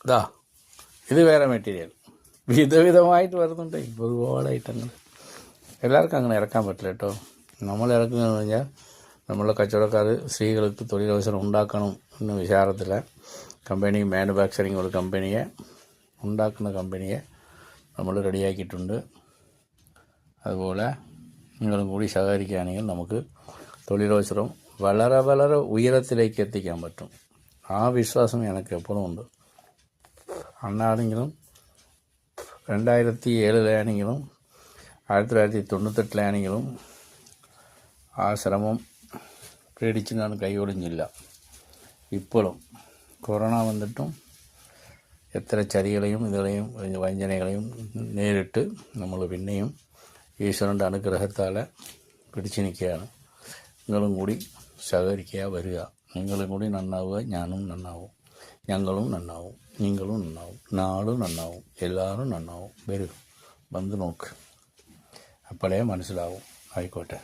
ഇതാ ഇത് വേറെ മെറ്റീരിയൽ വിധവിധമായിട്ട് വരുന്നുണ്ട്. ഒരുപാട് ഐറ്റങ്ങൾ എല്ലാവർക്കും അങ്ങനെ ഇറക്കാൻ പറ്റില്ല കേട്ടോ. നമ്മൾ ഇറക്കുന്നതെന്ന് പറഞ്ഞാൽ നമ്മളുടെ കച്ചവടക്കാർ സ്ത്രീകൾക്ക് തൊഴിലവസരം ഉണ്ടാക്കണം എന്ന വിചാരത്തിലെ കമ്പനി മാനുഫാക്ചറിങ് ഒരു കമ്പനിയെ ഉണ്ടാക്കുന്ന കമ്പനിയെ നമ്മൾ റെഡിയാക്കിയിട്ടുണ്ട്. അതുപോലെ നിങ്ങളും കൂടി സഹകരിക്കുകയാണെങ്കിൽ നമുക്ക് തൊഴിലവസരം വളരെ വളരെ ഉയരത്തിലേക്ക് എത്തിക്കാൻ പറ്റും. ആ വിശ്വാസം എനിക്ക് എപ്പോഴും ഉണ്ട്. അന്നാണെങ്കിലും 2007 1998 ആ ശ്രമം പേടിച്ചാണ് കൈയൊടിഞ്ഞില്ല. ഇപ്പോഴും കൊറോണ വന്നിട്ടും എത്ര ചതികളെയും ഇതുകളെയും വഞ്ചനകളെയും നേരിട്ട് നമ്മൾ പിന്നെയും ഈശ്വരൻ്റെ അനുഗ്രഹത്താൽ പിടിച്ചു നിൽക്കുകയാണ്. നിങ്ങളും കൂടി സഹകരിക്കുക, വരിക. നിങ്ങളും കൂടി നന്നാവുക, ഞാനും നന്നാവും, ഞങ്ങളും നന്നാവും, നിങ്ങളും നന്നാവും, നാടും നന്നാവും, എല്ലാവരും നന്നാവും. വരൂ, വന്ന് നോക്ക്, അപ്പോഴേ മനസ്സിലാവും. ആയിക്കോട്ടെ.